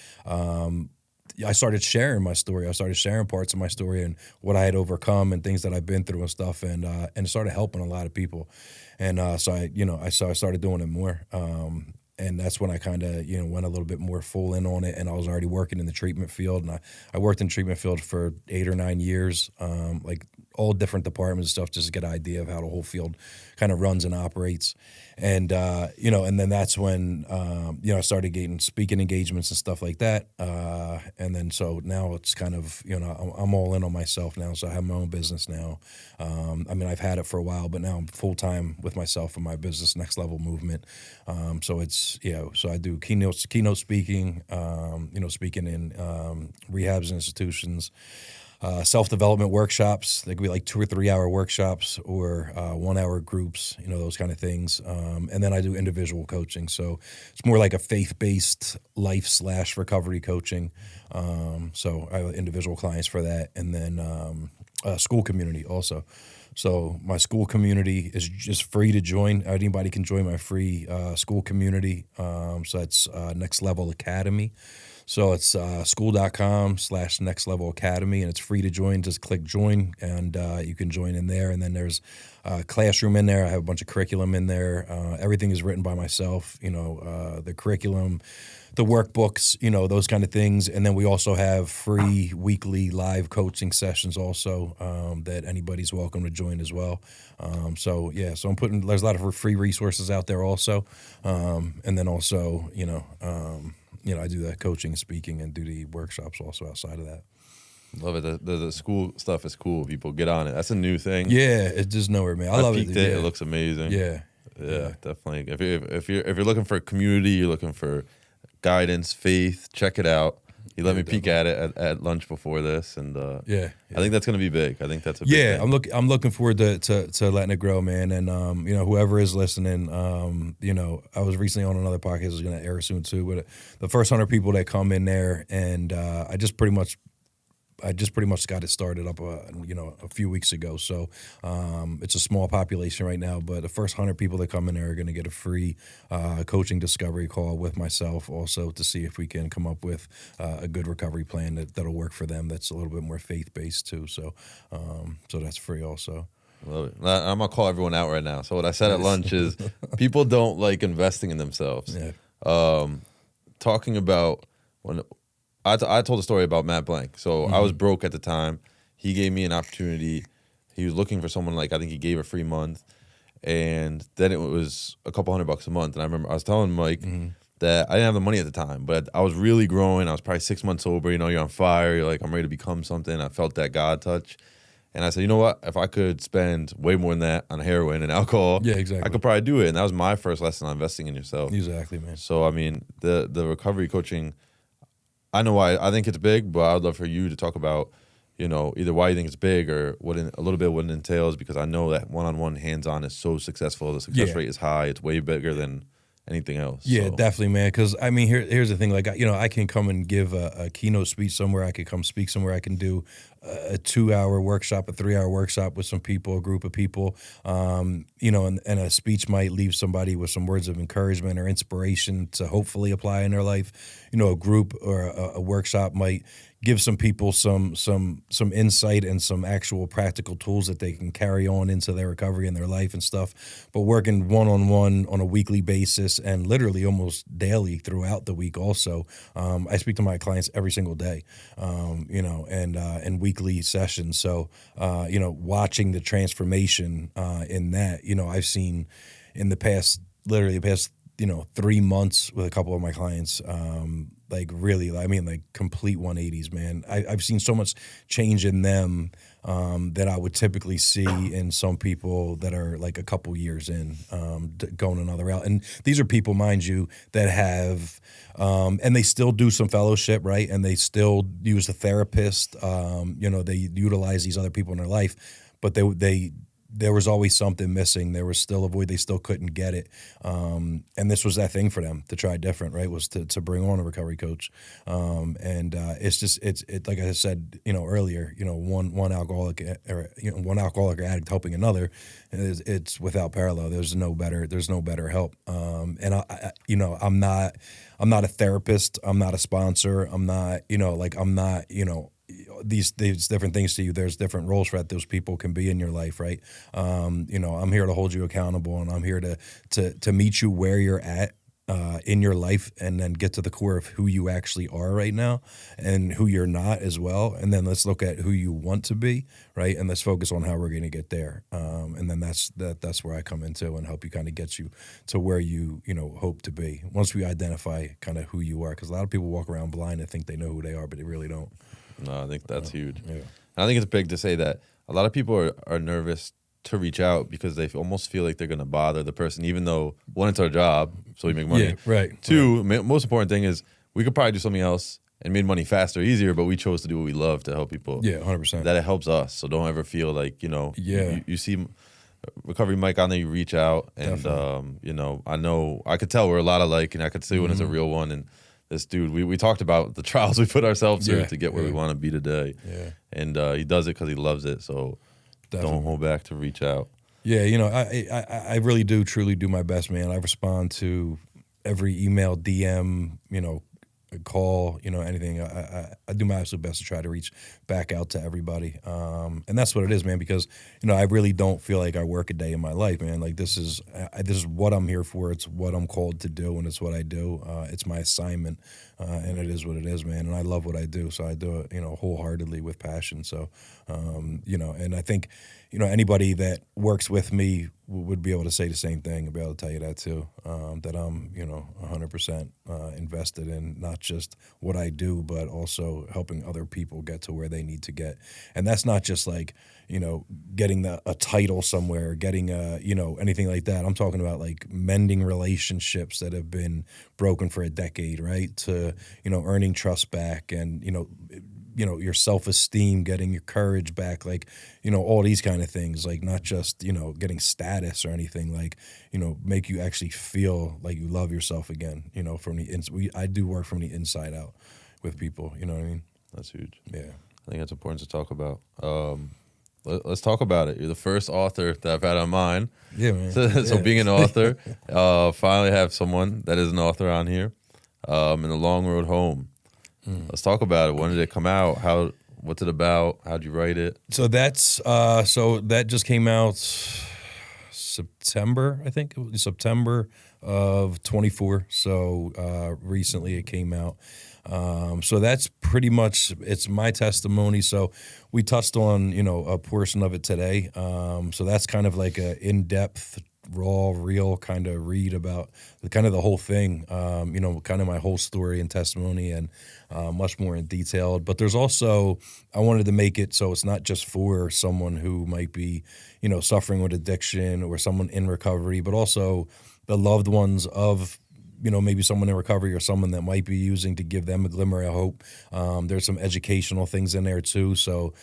I started sharing my story. I started sharing parts of my story and what I had overcome and things that I've been through and stuff, and it started helping a lot of people. And so I started doing it more. And that's when I kind of, went a little bit more full in on it. And I was already working in the treatment field, and I worked in the treatment field for 8 or 9 years, like all different departments and stuff, just to get an idea of how the whole field kind of runs and operates. And, and then that's when, I started getting speaking engagements and stuff like that. And then so now it's kind of, I'm all in on myself now. So I have my own business now. I've had it for a while, but now I'm full-time with myself and my business, Next Level Movement. So it's, so I do keynote speaking, speaking in rehabs and institutions. Self-development workshops. They could be like 2 or 3 hour workshops or 1 hour groups, those kind of things. And then I do individual coaching. So it's more like a faith-based life/recovery coaching. So I have individual clients for that. And then school community also. So my school community is just free to join. Anybody can join my free school community. So that's Next Level Academy. So it's school.com/nextlevelacademy, and it's free to join. Just click join, and you can join in there. And then there's a classroom in there. I have a bunch of curriculum in there. Everything is written by myself, the curriculum, the workbooks, those kind of things. And then we also have free weekly live coaching sessions also that anybody's welcome to join as well. So there's a lot of free resources out there also. And then also, I do that coaching and speaking and do the workshops also outside of that. Love it. The school stuff is cool. People get on it. That's a new thing. Yeah, it's just nowhere, man. I love it. It looks amazing. Yeah, definitely. If you're looking for a community, you're looking for guidance, faith, check it out. You let me peek at it at lunch before this, and I think that's going to be big. I think that's a big thing. I'm looking forward to letting it grow, man. And whoever is listening, I was recently on another podcast that's going to air soon too. But the first 100 people that come in there, and I just pretty much got it started up, a few weeks ago. So it's a small population right now, but the first 100 people that come in there are going to get a free coaching discovery call with myself also to see if we can come up with a good recovery plan that'll work for them. That's a little bit more faith-based too. So that's free also. Love it. I'm going to call everyone out right now. So what I said at lunch is people don't like investing in themselves. Yeah. Talking about when I told a story about Matt Blank. So I was broke at the time. He gave me an opportunity. He was looking for someone, I think he gave a free month. And then it was a couple $100 a month. And I remember I was telling Mike that I didn't have the money at the time, but I was really growing. I was probably 6 months sober. You're on fire. You're like, I'm ready to become something. I felt that God touch. And I said, you know what? If I could spend way more than that on heroin and alcohol, I could probably do it. And that was my first lesson on investing in yourself. Exactly, man. So, I mean, the recovery coaching, I know why I think it's big, but I would love for you to talk about, either why you think it's big or a little bit what it entails, because I know that one-on-one, hands-on is so successful. The success rate is high. It's way bigger than anything else. Yeah, definitely, man. Because, I mean, here's the thing. I can come and give a keynote speech somewhere. I could come speak somewhere. I can do a 2-hour workshop, a 3-hour workshop with some people, a group of people, and a speech might leave somebody with some words of encouragement or inspiration to hopefully apply in their life. A group or a workshop might give some people some insight and some actual practical tools that they can carry on into their recovery and their life and stuff. But working one-on-one on a weekly basis and literally almost daily throughout the week also. I speak to my clients every single day, and weekly sessions. So, watching the transformation in that, I've seen in the past 3 months with a couple of my clients, complete 180s, man. I've seen so much change in them that I would typically see in some people that are like a couple years in, going another route. And these are people, mind you, that have, and they still do some fellowship, right? And they still use a therapist. They utilize these other people in their life, but there was always something missing. There was still a void. They still couldn't get it. And this was that thing for them to try different, right? Was to bring on a recovery coach. It's like I said, earlier, one alcoholic or addict helping another, it's without parallel. There's no better help. I'm not a therapist. I'm not a sponsor. I'm not, these different things to you. There's different roles for that those people can be in your life, right? I'm here to hold you accountable, and I'm here to meet you where you're at in your life, and then get to the core of who you actually are right now and who you're not as well. And then let's look at who you want to be, right? And let's focus on how we're going to get there. And then that's where I come into and help you kind of get you to where you hope to be. Once we identify kind of who you are, because a lot of people walk around blind and think they know who they are, but they really don't. No, I think that's huge. Yeah. I think it's big to say that a lot of people are nervous to reach out because they almost feel like they're going to bother the person, even though, one, it's our job, so we make money. Yeah, right. Two, most important thing is we could probably do something else and made money faster, easier, but we chose to do what we love to help people. Yeah, 100%. That it helps us. So don't ever feel like, you see Recovery Mike on there, you reach out, and, I could tell we're a lot alike, and I could see when it's a real one. And this dude, we talked about the trials we put ourselves through to get where we want to be today. Yeah. And he does it because he loves it. So don't hold back to reach out. Yeah, I really do truly do my best, man. I respond to every email, DM, a call, anything. I do my absolute best to try to reach back out to everybody. And that's what it is, man, because, I really don't feel like I work a day in my life, man. Like this is what I'm here for. It's what I'm called to do, and it's what I do. It's my assignment, and it is what it is, man. And I love what I do, so I do it, wholeheartedly with passion. So, and I think, anybody that works with me would be able to say the same thing, and be able to tell you that too, that I'm, 100% invested in not just what I do, but also helping other people get to where they need to get. And that's not just like, getting a title somewhere, getting anything like that. I'm talking about like mending relationships that have been broken for a decade, right? To, earning trust back and, your self-esteem, getting your courage back, like, all these kind of things, like not just, getting status or anything, like, make you actually feel like you love yourself again, from the I do work from the inside out with people, you know what I mean? That's huge. Yeah. I think that's important to talk about. Let's talk about it. You're the first author that I've had on mine. Yeah, man. So being an author, finally have someone that is an author on here, in The Long Road Home. Let's talk about it. When did it come out? What's it about? How'd you write it? So that's that just came out September, I think. It was September of 24. So recently it came out. So that's pretty much, it's my testimony. So we touched on, a portion of it today. So that's kind of like a in-depth, raw, real kind of read about the whole thing, kind of my whole story and testimony, and much more in detail. But there's also, I wanted to make it so it's not just for someone who might be, suffering with addiction or someone in recovery, but also the loved ones of, maybe someone in recovery or someone that might be using, to give them a glimmer of hope. There's some educational things in there too. So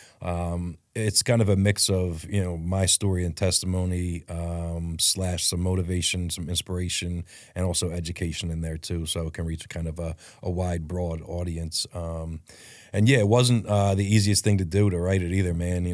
it's kind of a mix of, my story and testimony, / some motivation, some inspiration, and also education in there too. So it can reach kind of a wide, broad audience. And yeah, it wasn't the easiest thing to do to write it either, man.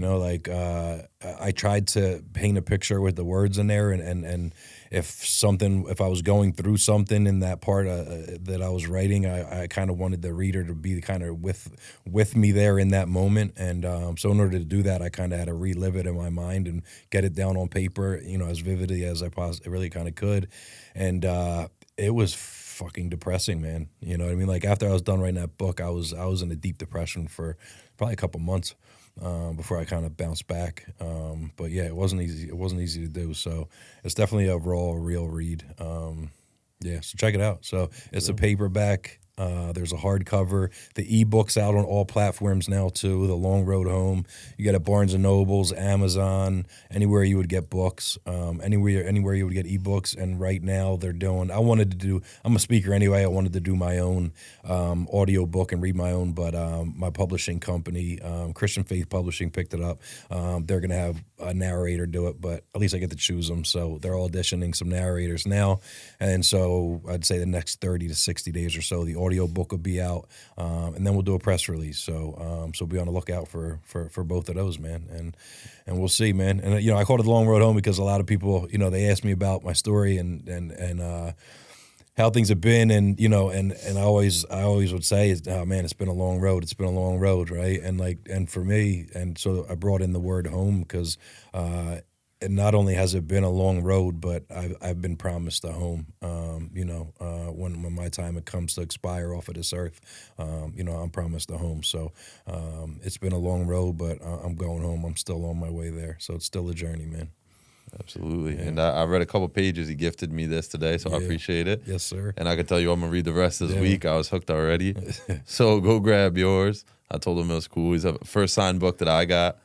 I tried to paint a picture with the words in there, and if I was going through something in that part that I was writing, I kind of wanted the reader to be kind of with me there in that moment. And so in order to do that, I kind of had to relive it in my mind and get it down on paper, as vividly as I really kind of could. And it was fucking depressing, man. You know what I mean? Like after I was done writing that book, I was in a deep depression for probably a couple months. Before I kind of bounced back. But yeah, it wasn't easy. It wasn't easy to do. So it's definitely a raw, real read. Yeah, so check it out. So it's a paperback. There's a hardcover. The ebook's out on all platforms now too. The Long Road Home. You get at Barnes and Nobles, Amazon, anywhere you would get books, anywhere you would get ebooks. And right now they're doing. I'm a speaker anyway. I wanted to do my own audio book and read my own, but my publishing company, Christian Faith Publishing, picked it up. They're gonna have a narrator do it, but at least I get to choose them. So they're auditioning some narrators now, and so I'd say the next 30 to 60 days or so, the audio book will be out, and then we'll do a press release. So be on the lookout for both of those, man, and we'll see, man. And I called it The Long Road Home because a lot of people, they ask me about my story and how things have been, and I always would say, oh man, it's been a long road. It's been a long road, right? And for me, and so I brought in the word home because and not only has it been a long road, but I've been promised a home. When my time comes to expire off of this earth, I'm promised a home. So it's been a long road, but I'm going home. I'm still on my way there. So it's still a journey, man. Absolutely. Yeah. And I read a couple pages. He gifted me this today, so I appreciate it. Yes, sir. And I can tell you I'm going to read the rest this week. I was hooked already. So go grab yours. I told him it was cool. He's the first signed book that I got.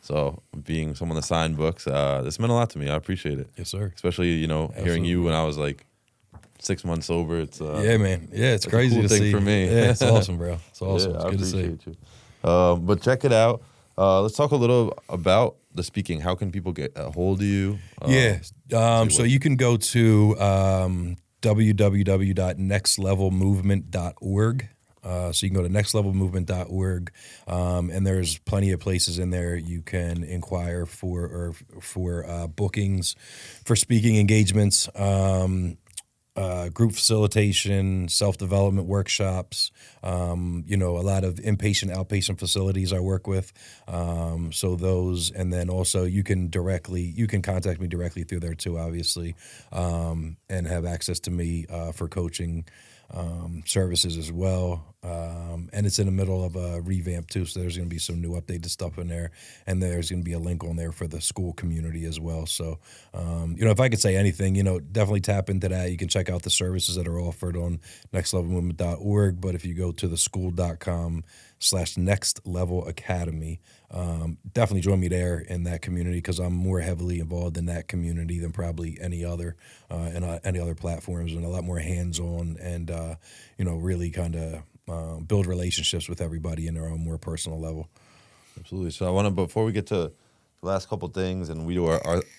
So being someone that signed books, this meant a lot to me. I appreciate it. Yes, sir. Especially, hearing you when I was like 6 months sober. It's yeah, man. Yeah, it's crazy a cool to thing see. for me. Yeah, it's awesome, bro. It's awesome. Yeah, it's I good to see. appreciate you. But check it out. Let's talk a little about the speaking. How can people get a hold of you? So you can go to www.nextlevelmovement.org. So you can go to nextlevelmovement.org, and there's plenty of places in there you can inquire for bookings, for speaking engagements. group facilitation, self-development workshops, you know, a lot of inpatient, outpatient facilities I work with. So those, and then also you can contact me directly through there too, obviously, and have access to me for coaching services as well. And it's in the middle of a revamp too, so there's going to be some new updated stuff in there, and there's going to be a link on there for the school community as well. So, you know, if I could say anything, you know, definitely tap into that. You can check out the services that are offered on nextlevelmovement.org, but if you go to theschool.com/nextlevelacademy, definitely join me there in that community, because I'm more heavily involved in that community than probably any other platforms, and a lot more hands-on, and you know, really kind of build relationships with everybody in their own more personal level. Absolutely. So I want to, before we get to the last couple things, and we do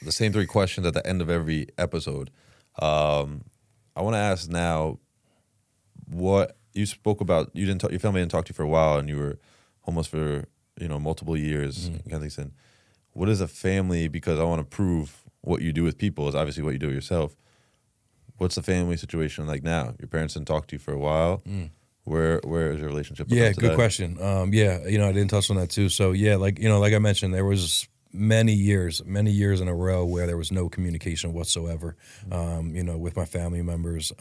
the same 3 questions at the end of every episode, I want to ask now, what you spoke about, your family didn't talk to you for a while, and you were homeless for, you know, multiple years in Kensington. What is a family, because I want to prove what you do with people is obviously what you do yourself. What's the family situation like now? Your parents didn't talk to you for a while. Where is your relationship with them today? Good question. Yeah, you know, I didn't touch on that too. So yeah, like, you know, like I mentioned, there was many years in a row where there was no communication whatsoever, you know, with my family members.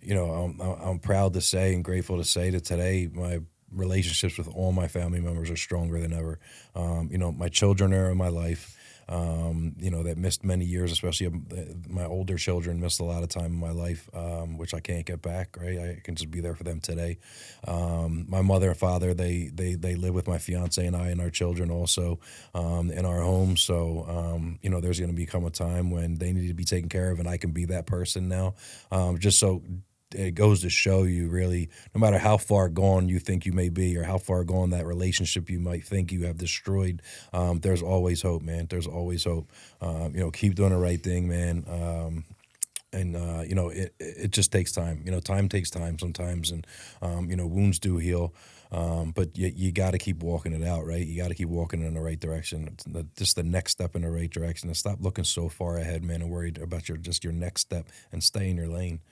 You know, I'm proud to say and grateful to say that today my relationships with all my family members are stronger than ever. You know, my children are in my life. You know, that missed many years, especially my older children missed a lot of time in my life, which I can't get back, right? I can just be there for them today. My mother and father, they live with my fiance and I and our children also in our home. So, you know, there's going to become a time when they need to be taken care of, and I can be that person now. Just so it goes to show you, really, no matter how far gone you think you may be, or how far gone that relationship you might think you have destroyed, there's always hope, man. There's always hope. You know, keep doing the right thing, man. And you know, it just takes time. You know, time takes time sometimes, and you know, wounds do heal. But you got to keep walking it out, right? You got to keep walking in the right direction. Just the next step in the right direction, and stop looking so far ahead, man, and worried about your next step, and stay in your lane.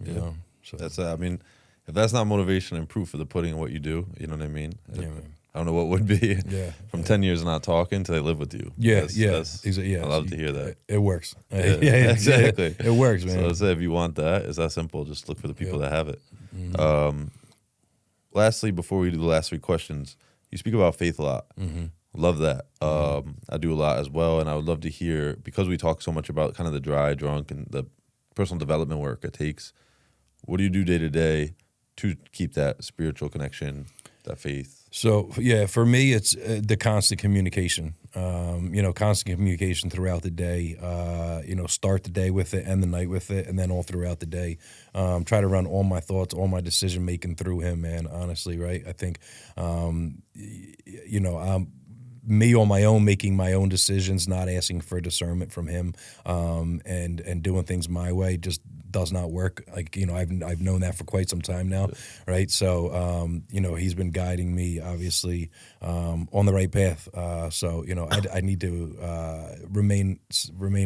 You know, so that's I mean, if that's not motivation and proof of the pudding in what you do, you know what I mean? Yeah, man. I don't know what would be. Yeah. From 10 years of not talking till they live with you. Yeah, I love to hear that. It works. Yeah, Exactly. It works, man. So I say, if you want that, it's that simple. Just look for the people that have it. Lastly, before we do the last 3 questions, you speak about faith a lot. Love that. I do a lot as well, and I would love to hear, because we talk so much about kind of the dry, drunk, and the personal development work it takes. What do you do day to day to keep that spiritual connection, that faith? So, yeah, for me, it's the constant communication, you know, constant communication throughout the day, you know, start the day with it, end the night with it, and then all throughout the day. Try to run all my thoughts, all my decision-making through him, man, honestly, right? I think, you know, me on my own, making my own decisions, not asking for discernment from him, and doing things my way just does not work. Like, you know, I've known that for quite some time now, right? So, you know, he's been guiding me, obviously, on the right path. So, you know, I need to remain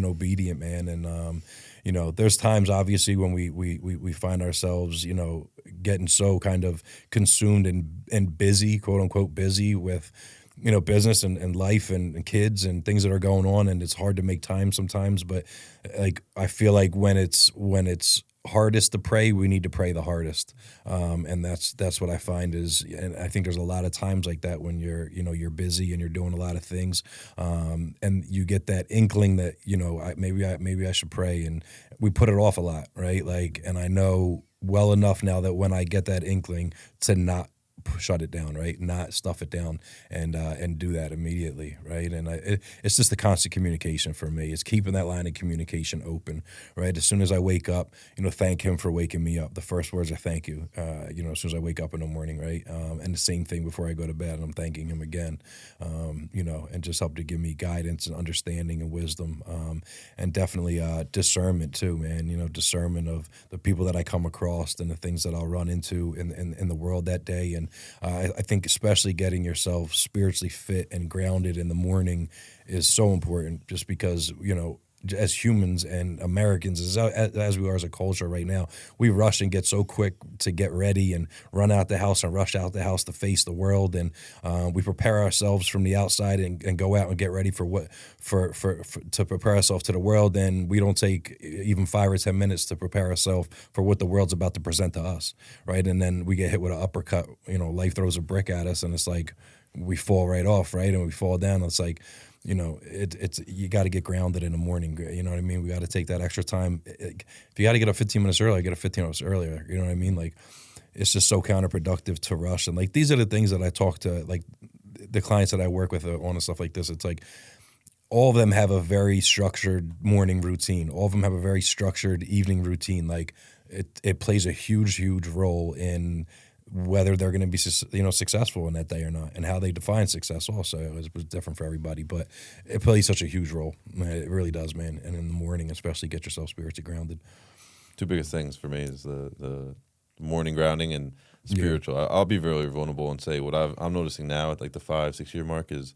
obedient, man. And you know, there's times, obviously, when we find ourselves, you know, getting so kind of consumed and busy, quote unquote, busy with, you know, business and life and kids and things that are going on, and it's hard to make time sometimes. But like, I feel like when it's hardest to pray, we need to pray the hardest, and that's what I find is, and I think there's a lot of times like that when you're busy and you're doing a lot of things, and you get that inkling that, you know, maybe I should pray, and we put it off a lot, right? Like, and I know well enough now that when I get that inkling, to not shut it down, right? Not stuff it down, and do that immediately, right? And it's just the constant communication for me. It's keeping that line of communication open, right? As soon as I wake up, you know, thank him for waking me up. The first words are thank you, you know, as soon as I wake up in the morning, right? And the same thing before I go to bed, I'm thanking him again, you know, and just help to give me guidance and understanding and wisdom, and definitely discernment too, man. You know, discernment of the people that I come across and the things that I'll run into in the world that day. And I think especially getting yourself spiritually fit and grounded in the morning is so important, just because, you know, as humans and Americans, as we are as a culture right now, we rush and get so quick to get ready and run out the house and rush out the house to face the world, and we prepare ourselves from the outside and go out and get ready for to prepare ourselves to the world, and we don't take even 5 or 10 minutes to prepare ourselves for what the world's about to present to us, right? And then we get hit with an uppercut. Life throws a brick at us, and it's like we fall right off, right? And we fall down. It's like, it's you got to get grounded in the morning. You know what I mean? We got to take that extra time. If you got to get up 15 minutes early, get up 15 minutes earlier. You know what I mean? Like, it's just so counterproductive to rush. And like, these are the things that I talk to, like, the clients that I work with on stuff like this. It's like, all of them have a very structured morning routine. All of them have a very structured evening routine. Like, it plays a huge role in whether they're going to be, successful in that day or not, and how they define success also is different for everybody. But it plays such a huge role. It really does, man. And in the morning, especially, get yourself spiritually grounded. Two biggest things for me is the morning grounding and spiritual. Yeah. I'll be very vulnerable and say what I'm noticing now at like the 5-6 year mark is,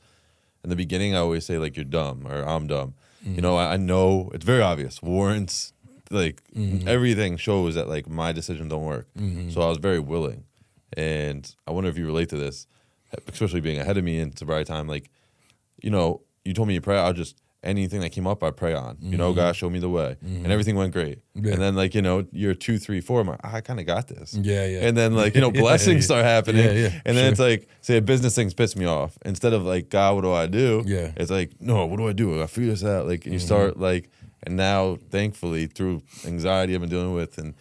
in the beginning, I always say like, you're dumb or I'm dumb. Mm-hmm. I know it's very obvious. Warrants, like everything shows that like my decision don't work. Mm-hmm. So I was very willing. And I wonder if you relate to this, especially being ahead of me in sobriety time. Like, you told me to pray. I'll just, anything that came up, I pray on. Mm-hmm. God, show me the way. Mm-hmm. And everything went great. Yeah. And then like, year 2, 3, 4, I'm like, I kind of got this. Yeah. And then like, blessings start happening. Yeah. And then it's like, say a business thing spits me off. Instead of like, God, what do I do? Yeah. It's like, no, what do I do? I figure this out. Like, and you start like, and now thankfully through anxiety I've been dealing with and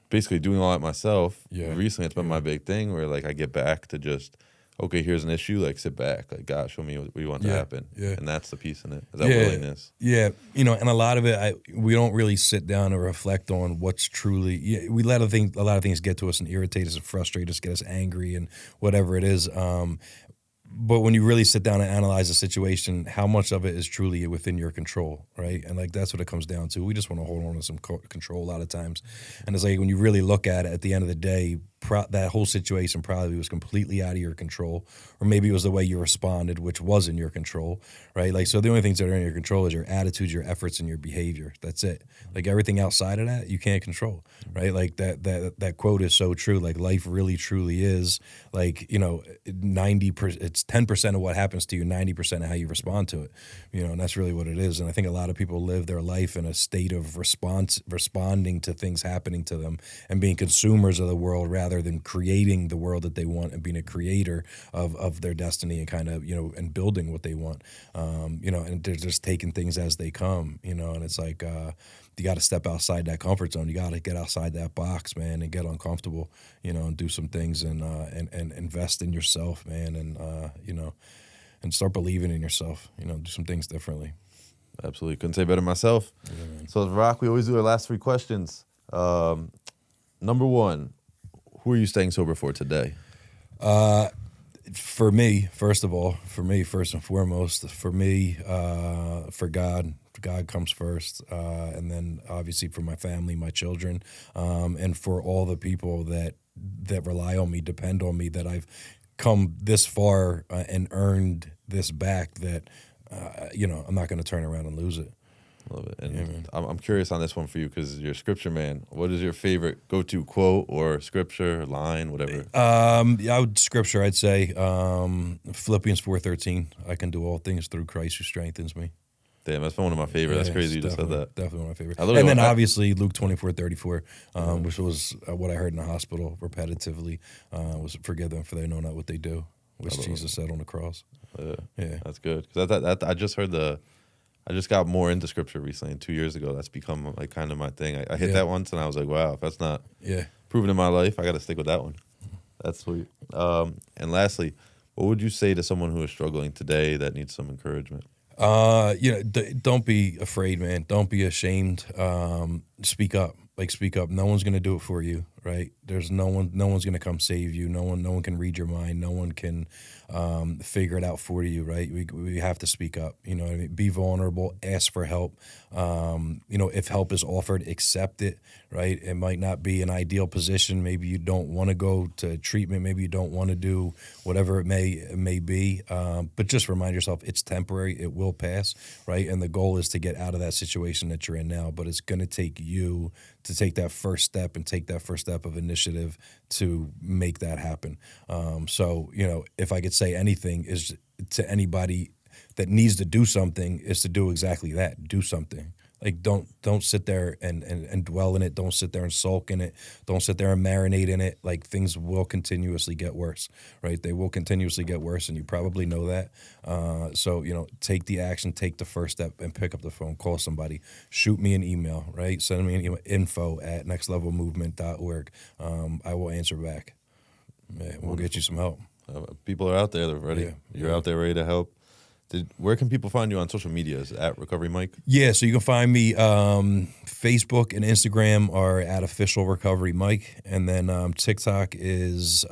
basically doing all that myself. Yeah. Recently, it's been my big thing where like I get back to just, okay, here's an issue. Like, sit back. Like, God, show me what you want to happen. Yeah. And that's the piece in it. Is that willingness? Yeah. And a lot of it, we don't really sit down and reflect on what's truly. We let a lot of things get to us and irritate us and frustrate us, get us angry, and whatever it is. But when you really sit down and analyze the situation, how much of it is truly within your control, right? And like, that's what it comes down to. We just want to hold on to some control a lot of times. And it's like, when you really look at it, at the end of the day, that whole situation probably was completely out of your control, or maybe it was the way you responded, which was in your control, right? Like, so the only things that are in your control is your attitudes, your efforts, and your behavior. That's it. Like, everything outside of that, you can't control, right? Like, that quote is so true. Like, life really truly is like, 90%, it's 10% of what happens to you, 90% of how you respond to it, and that's really what it is. And I think a lot of people live their life in a state of responding to things happening to them and being consumers of the world rather than creating the world that they want and being a creator of their destiny and kind of, and building what they want, and they're just taking things as they come, and it's like, you got to step outside that comfort zone. You got to get outside that box, man, and get uncomfortable, and do some things and invest in yourself, man, and start believing in yourself, do some things differently. Absolutely. Couldn't say better myself. Yeah, so, Rock, we always do our last 3 questions. Number 1, who are you staying sober for today? For me, first of all, first and foremost, for God. God comes first, and then obviously for my family, my children, and for all the people that rely on me, depend on me, that I've come this far and earned this back, that I'm not going to turn around and lose it. Love it. And I'm curious on this one for you because you're a scripture man. What is your favorite go-to quote or scripture, line, whatever? Scripture, I'd say Philippians 4:13. I can do all things through Christ who strengthens me. Damn, that's one of my favorites. That's crazy you just said that. Definitely one of my favorites. And then obviously Luke 24:34, which was what I heard in the hospital repetitively, was forgive them for they know not what they do, which Jesus said on the cross. Yeah. That's good. Because I just got more into scripture recently, and 2 years ago, that's become like kind of my thing. I hit that once, and I was like, wow, if that's not proven in my life, I got to stick with that one. That's sweet. And lastly, what would you say to someone who is struggling today that needs some encouragement? Don't be afraid, man. Don't be ashamed. Speak up. Like, speak up. No one's gonna do it for you, right? There's no one's gonna come save you. No one can read your mind. No one can figure it out for you, right? We have to speak up. You know what I mean? Be vulnerable. Ask for help. You know, if help is offered, accept it, right? It might not be an ideal position. Maybe you don't want to go to treatment. Maybe you don't want to do whatever it may be. But just remind yourself it's temporary. It will pass, right? And the goal is to get out of that situation that you're in now. But it's going to take you to take that first step and take that first step of initiative to make that happen. So, you know, if I could say anything is to anybody that needs to do something is to do exactly that. Do something. Like, don't sit there and dwell in it. Don't sit there and sulk in it. Don't sit there and marinate in it. Like, things will continuously get worse, right? They will continuously get worse, and you probably know that. So, you know, take the action, take the first step, and pick up the phone, call somebody, shoot me an email, right? Send me an email, info@nextlevelmovement.org. I will answer back. Yeah, we'll get you some help. People are out there that are ready. Yeah, You're out there ready to help. Where can people find you on social media? Is it at Recovery Mike? Yeah, so you can find me Facebook and Instagram are at OfficialRecoveryMike, and then TikTok is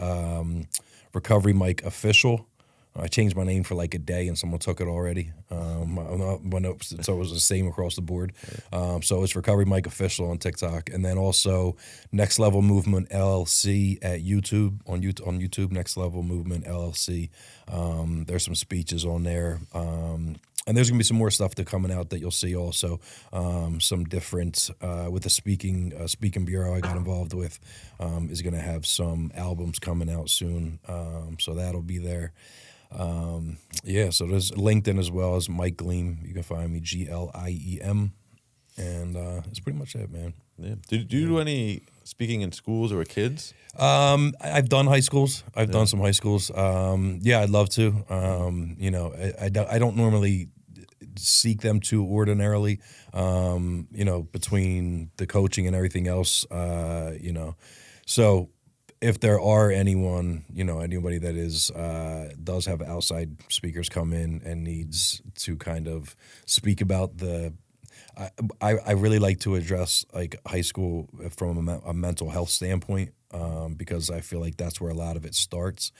Recovery Mike Official. I changed my name for like a day, and someone took it already. So it was the same across the board. So it's Recovery Mike Official on TikTok, and then also Next Level Movement LLC at YouTube on YouTube. Next Level Movement LLC. There's some speeches on there. And there's gonna be some more stuff that coming out that you'll see also. Some different with the speaking bureau I got involved with is gonna have some albums coming out soon. So that'll be there. So there's LinkedIn as well as Mike Gliem. You can find me Gliem, and it's pretty much it, man. Yeah. Do you do any speaking in schools or with kids? I've done high schools. I've done some high schools. I'd love to. You know, I don't normally seek them too ordinarily. You know, between the coaching and everything else. You know, so. If there are anybody that is does have outside speakers come in and needs to kind of speak about I really like to address like high school from a mental health standpoint because I feel like that's where a lot of it starts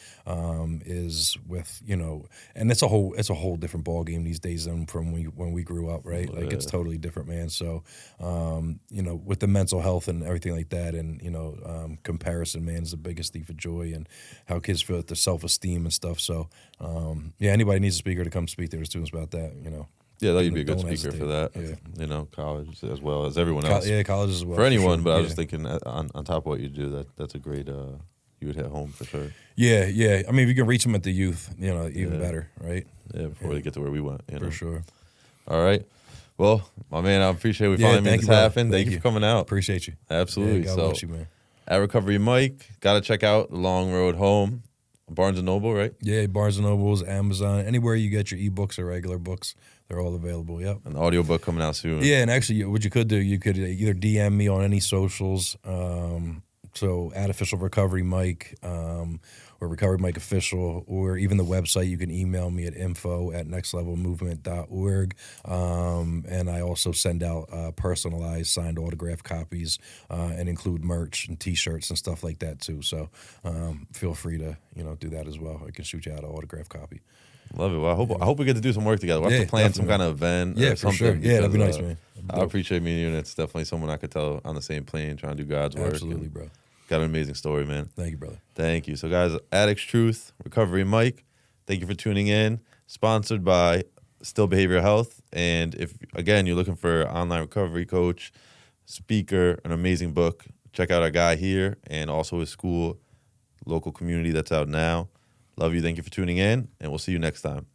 is with, you know, and it's a whole different ballgame these days than from when we grew up, right? Like it's totally different, man. So you know, with the mental health and everything like that, and you know, comparison, man, is the biggest thief of joy, and how kids feel with their self-esteem and stuff. So anybody needs a speaker to come speak to their students about that, you know. Yeah, you'd be a good speaker for that. Yeah. You know, college as well as everyone else. College as well. For anyone, sure. But I was just thinking on top of what you do, that's a great, you would hit home for sure. Yeah. I mean, if you can reach them at the youth, you know, even better, right? Yeah, before they get to where we went. You know? For sure. All right. Well, my man, I appreciate we finally made this happen. Thank you for coming out. Appreciate you. Absolutely. God bless you, man. At Recovery Mike, got to check out The Long Road Home. Barnes & Noble, right? Yeah, Barnes & Noble's, Amazon, anywhere you get your ebooks or regular books, they're all available, yep. An audiobook coming out soon. Yeah, and actually what you could do, you could either DM me on any socials, so at Official Recovery Mike, or Recovery Mike Official, or even the website, you can email me at info@nextlevelmovement.org. And I also send out personalized signed autograph copies and include merch and T-shirts and stuff like that too. So feel free to do that as well. I can shoot you out an autograph copy. Love it. Well, I hope we get to do some work together. We'll have to plan some kind of event. Yeah, or for sure. Because, yeah, that'd be nice, man. I appreciate meeting you, and it's definitely someone I could tell on the same plane trying to do God's work. Absolutely, bro. Got an amazing story, man. Thank you, brother. Thank you. So, guys, Addictstruth, Recovery Mike, thank you for tuning in. Sponsored by Still Behavioral Health. And if, again, you're looking for an online recovery coach, speaker, an amazing book, check out our guy here and also his school, local community that's out now. Love you. Thank you for tuning in, and we'll see you next time.